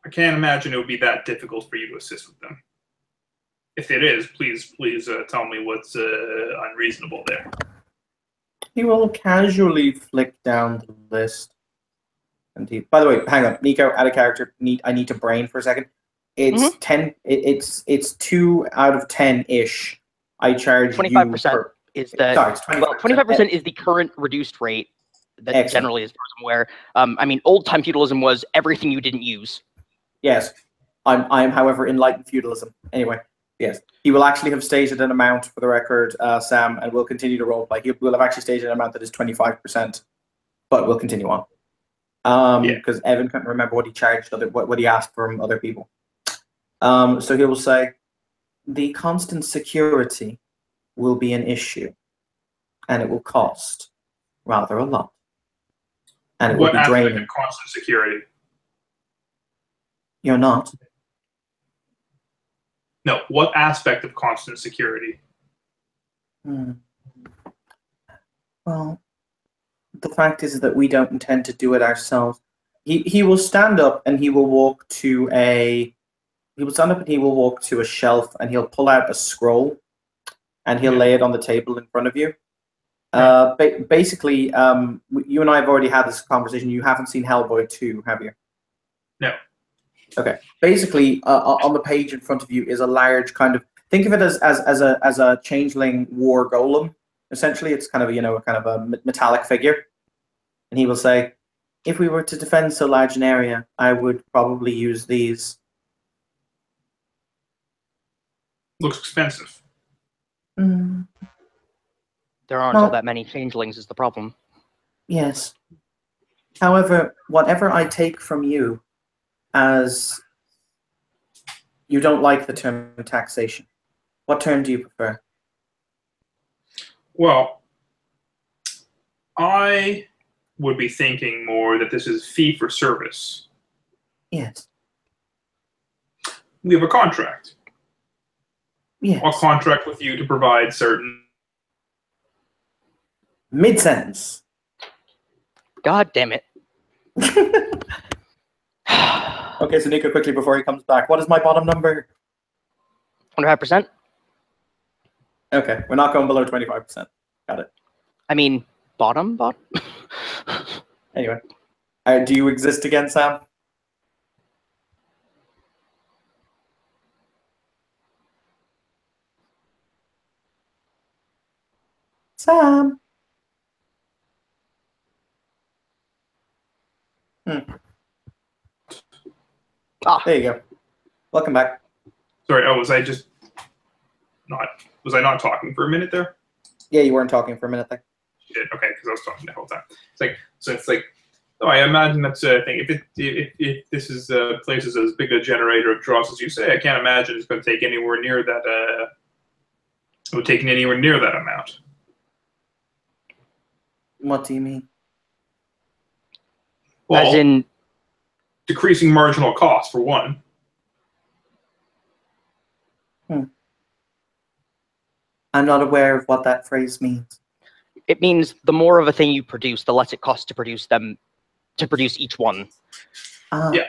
I can't imagine it would be that difficult for you to assist with them. If it is, please tell me what's unreasonable there. He will casually flick down the list. And by the way, hang on, Nico, out of character. I need to brain for a second. It's 10. It's 2 out of 10-ish. I charge 25% is the. Sorry, it's 25%. Well, 25% is the current reduced rate that Excellent. generally, as far as I'm aware. I mean, old time feudalism was everything you didn't use. Yes, I am, however, enlightened feudalism. Anyway, yes, he will actually have stated an amount for the record, Sam, and will continue to roleplay. He will have actually stated an amount that is 25%, but we'll continue on. Because Evan couldn't remember what he charged, what he asked from other people. So he will say, the constant security will be an issue, and it will cost rather a lot, and it will be draining. What aspect of constant security? You're not. No, what aspect of constant security? Well, the fact is that we don't intend to do it ourselves. He will stand up and he will walk to a shelf and he'll pull out a scroll and he'll lay it on the table in front of you. Basically, you and I have already had this conversation. You haven't seen Hellboy 2, have you? No. Okay. Basically, on the page in front of you is a large kind of, think of it as a changeling war golem. Essentially, it's kind of a metallic figure, and he will say, "If we were to defend so large an area, I would probably use these." Looks expensive. There aren't all that many changelings is the problem. Yes. However, whatever I take from you, as you don't like the term taxation, what term do you prefer? Well, I would be thinking more that this is fee for service. Yes. We have a contract. Yes. A contract with you to provide certain... Mid-sentence. God damn it. Okay, so Nico, quickly before he comes back, what is my bottom number? 25%? Okay, we're not going below 25%. Got it. I mean, bottom? Anyway. Do you exist again, Sam? Sam? There you go. Welcome back. Sorry, was I not talking for a minute there? Yeah, you weren't talking for a minute there. Shit, okay, because I was talking the whole time. It's like, oh, I imagine that's a thing. If this is place is as big a generator of dross as you say, I can't imagine it's going to take anywhere near that. It would take anywhere near that amount. What do you mean? Well, as in decreasing marginal cost for one. I'm not aware of what that phrase means. it means the more of a thing you produce, the less it costs to produce them, to produce each one. Yeah.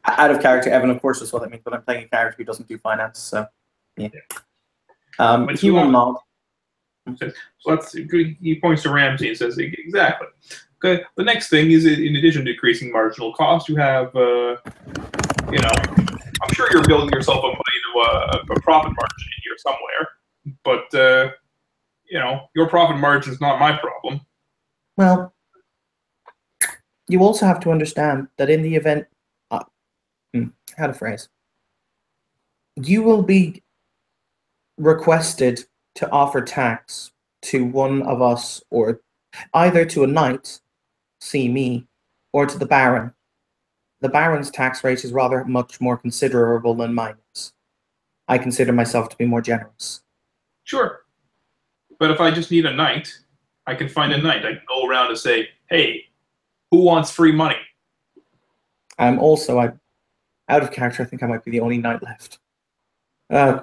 Out of character, Evan, of course, is what that means, but I'm playing a character who doesn't do finance, so yeah. He will not. So that's good. He points to Ramsey and says, exactly. Okay. The next thing is, in addition to decreasing marginal cost, you have, I'm sure you're building yourself up into a profit margin in here somewhere, but your profit margin is not my problem. Well, you also have to understand that in the event, how to phrase, you will be requested to offer tax to one of us, or either to a knight, see me, or to the baron. the Baron's tax rate is rather much more considerable than mine is. I consider myself to be more generous. Sure. But if I just need a knight, I can find a knight. I can go around and say, hey, who wants free money? Also, out of character, I think I might be the only knight left. I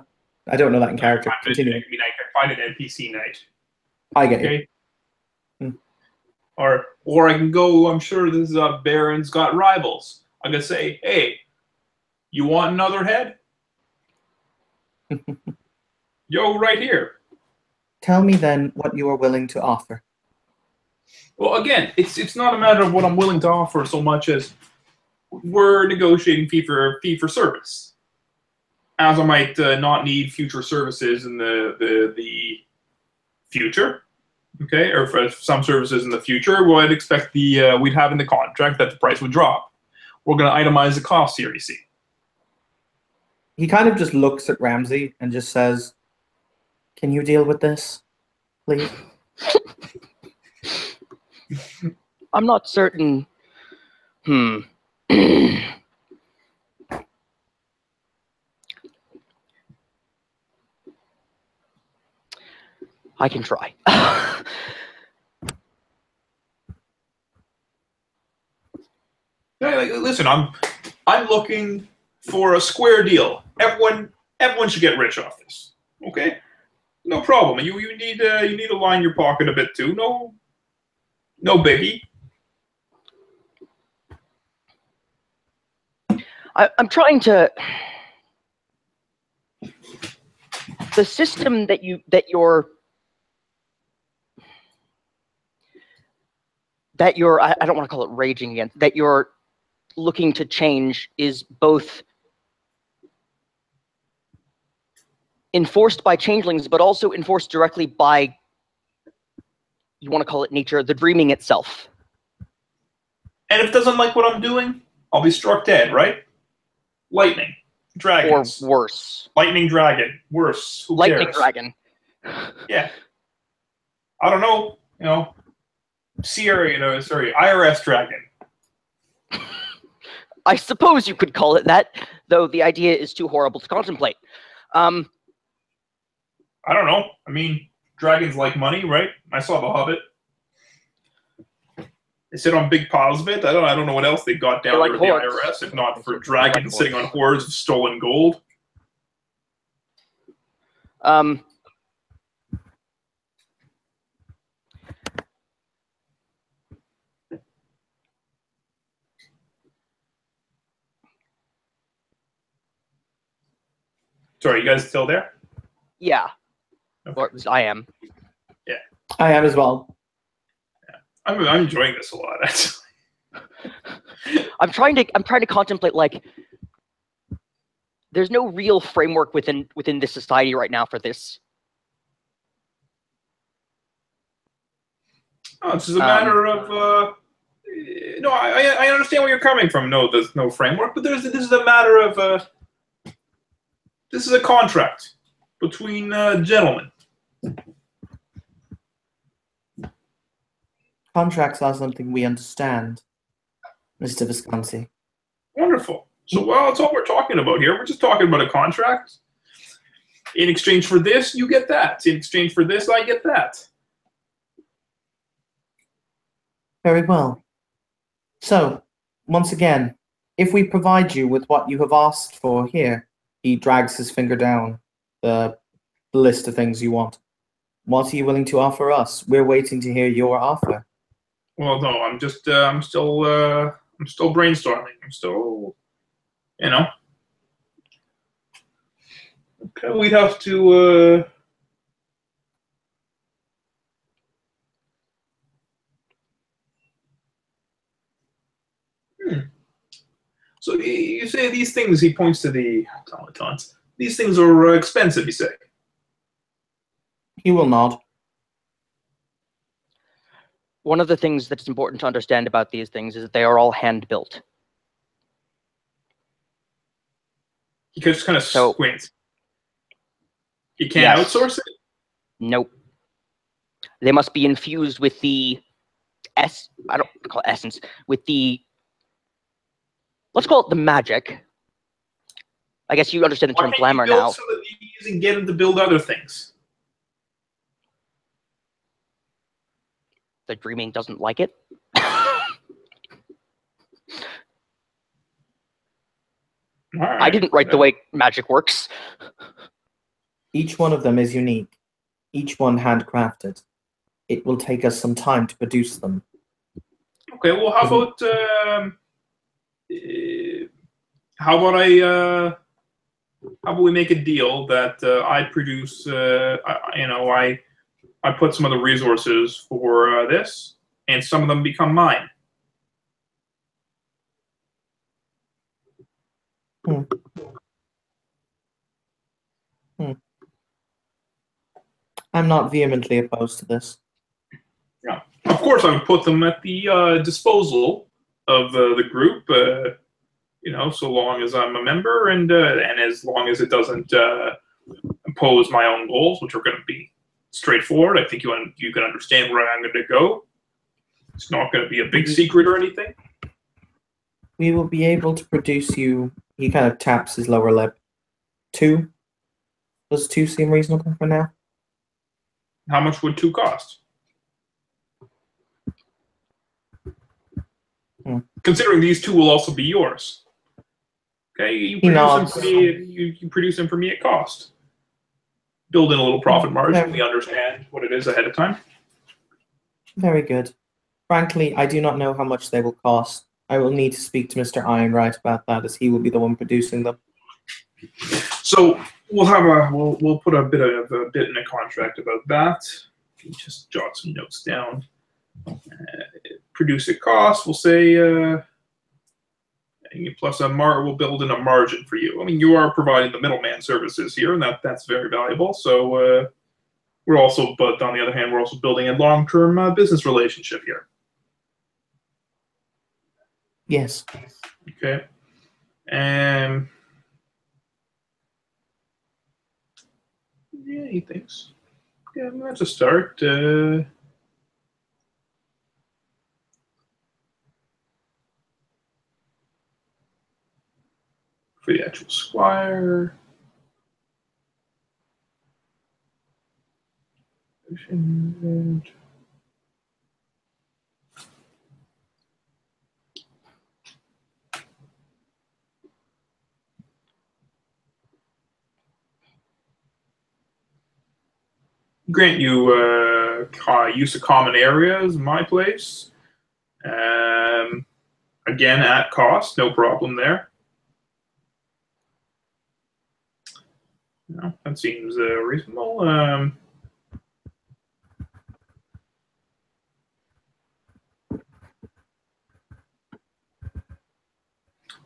don't know that in character. Continue. I mean, I can find an NPC knight. I get you. Okay. Or I can go, I'm sure this Baron's got rivals. I can say, hey, you want another head? Yo, right here. Tell me then what you are willing to offer. Well, again, it's not a matter of what I'm willing to offer so much as we're negotiating fee for service. As I might not need future services in the future, okay, or for some services in the future, well, I'd expect we'd have in the contract that the price would drop. We're going to itemize the cost here, you see. He kind of just looks at Ramsey and just says, "Can you deal with this, please?" I'm not certain. I can try. Listen, I'm looking for a square deal. Everyone should get rich off this. Okay, no problem. You need to line your pocket a bit too. No biggie. I'm trying to. The system that you're I don't want to call it raging against, that you're looking to change is both enforced by changelings, but also enforced directly by, you want to call it nature, the dreaming itself. And if it doesn't like what I'm doing, I'll be struck dead, right? Lightning. Dragons. Or worse. Lightning dragon. Worse. Who Lightning cares? dragon. Yeah. I don't know. IRS dragon. I suppose you could call it that, though the idea is too horrible to contemplate. I don't know. I mean, dragons like money, right? I saw The Hobbit. They sit on big piles of it. I don't know what else they got down there with the IRS, if not for dragons sitting on hoards of stolen gold. Sorry, you guys still there? Yeah. Okay. Or at least I am. Yeah. I am as well. Yeah. I'm enjoying this a lot, actually. I'm trying to contemplate, like, there's no real framework within this society right now for this. Oh, it's just a matter of no. I understand where you're coming from. No, there's no framework, but this is a matter of this is a contract between gentlemen. Contracts are something we understand, Mr. Visconti. Wonderful. So, well, that's all we're talking about here. We're just talking about a contract. In exchange for this, you get that. In exchange for this, I get that. Very well. So, once again, if we provide you with what you have asked for here, he drags his finger down the list of things you want. What are you willing to offer us? We're waiting to hear your offer. Well, no, I'm still brainstorming. I'm still, Okay, we'd have to. So you say these things, he points to the automatons. These things are expensive, you say? He will nod. One of the things that's important to understand about these things is that they are all hand-built. He could just kind of squint. You can't outsource it? Nope. They must be infused with the I don't call it essence, with the let's call it the magic. I guess you understand the Why term can't glamour you build now. so that you can get him to build other things? The dreaming doesn't like it. All right. I didn't write the way magic works. Each one of them is unique. Each one handcrafted. It will take us some time to produce them. Okay, well, how about how about we make a deal that I produce, I put some of the resources for this, and some of them become mine. I'm not vehemently opposed to this. Yeah, of course, I would put them at the disposal of the group. So long as I'm a member, and as long as it doesn't impose my own goals, which are going to be straightforward. I think you can understand where I'm going to go. It's not going to be a big secret or anything. We will be able to produce you. He kind of taps his lower lip. 2. Does 2 seem reasonable for now? How much would 2 cost? Considering these 2 will also be yours. Okay, you produce them for me at cost. Build in a little profit margin. We understand what it is ahead of time. Very good. Frankly, I do not know how much they will cost. I will need to speak to Mr. Ironright about that, as he will be the one producing them. So we'll put a bit in a contract about that. Just jot some notes down. Produce at cost. We'll say plus we'll build in a margin for you. I mean, you are providing the middleman services here, and that's very valuable. So but on the other hand, we're also building a long-term business relationship here. Yes. Okay. Yeah, he thinks. Yeah, that's a start. For the actual squire. Grant you use of common areas in my place. Again, at cost, no problem there. No, that seems reasonable.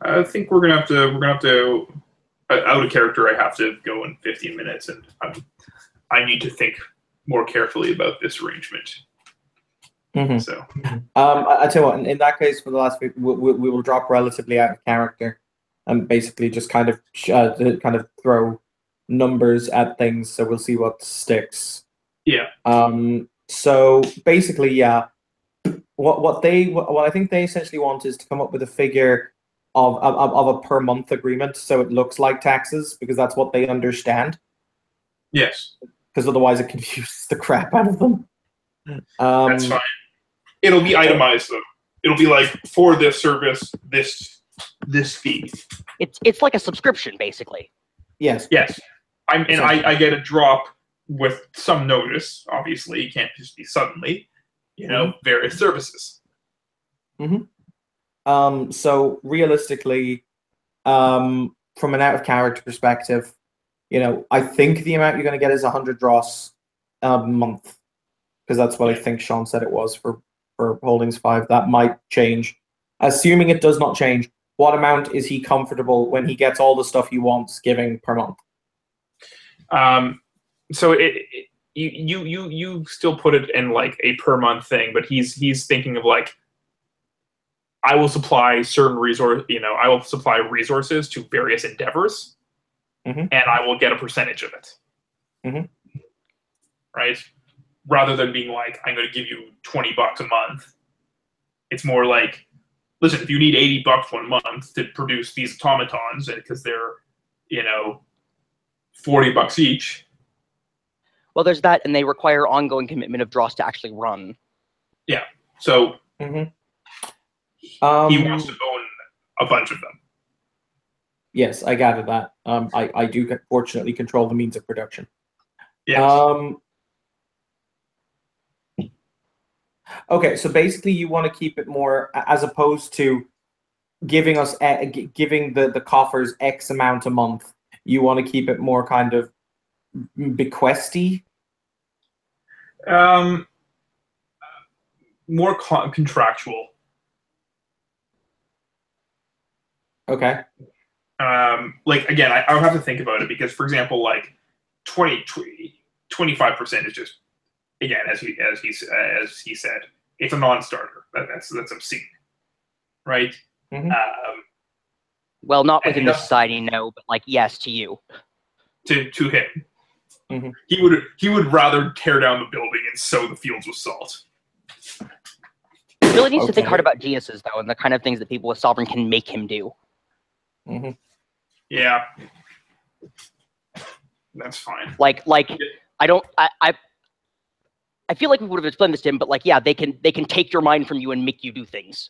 I think we're gonna have to out of character. I have to go in 15 minutes, and I need to think more carefully about this arrangement. Mm-hmm. So, I tell you what. In that case, for the last week, we will drop relatively out of character, and basically just kind of throw numbers at things. So we'll see what sticks. Yeah. So basically, yeah. What I think they essentially want is to come up with a figure of a per month agreement, so it looks like taxes, because that's what they understand. Yes. Because otherwise it confuses the crap out of them. That's fine. It'll be itemized though. It'll be like, for this service, this fee. It's like a subscription, basically. Yes. Yes. I get a drop with some notice. Obviously, it can't just be suddenly. Various services. Mm-hmm. So realistically, from an out of character perspective, I think the amount you're going to get is 100 dross a month, because that's what I think Sean said it was for Holdings 5. That might change. Assuming it does not change, what amount is he comfortable when he gets all the stuff he wants giving per month? So you still put it in like a per month thing, but he's thinking of like, I will supply certain I will supply resources to various endeavors, and I will get a percentage of it. Mm-hmm. Right? Rather than being like, I'm going to give you $20 a month. It's more like, listen, if you need $80 1 month to produce these automatons, because they're, $40 each. Well, there's that, and they require ongoing commitment of dross to actually run. Yeah. So Mm-hmm. He wants to own a bunch of them. Yes, I gathered that. I do fortunately control the means of production. Yes. Okay, so basically you want to keep it more, as opposed to giving us giving the coffers X amount a month, you want to keep it more kind of bequesty? More contractual. Okay. Like, again, I would have to think about it, because, for example, like 25% is just, again, as he said, it's a non-starter. That's obscene, right? Mm-hmm. Well, not within the society, no, but like, yes, to you. To him. Mm-hmm. He would rather tear down the building and sow the fields with salt. He really needs to think hard about geniuses, though, and the kind of things that people with sovereign can make him do. Mm-hmm. Yeah. That's fine. Like I feel like we would have explained this to him, but like, yeah, they can take your mind from you and make you do things.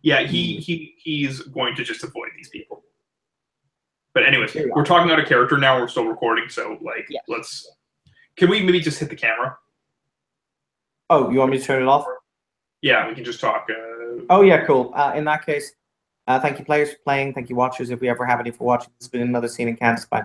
Yeah, he's going to just avoid these people. But anyways, we're talking out of character now. We're still recording, so like, yes. Can we maybe just hit the camera? Oh, you want me to turn it off? Yeah, we can just talk. Oh yeah, cool. In that case, thank you players for playing. Thank you watchers if we ever have any for watching. This has been another scene in Kansas. Bye.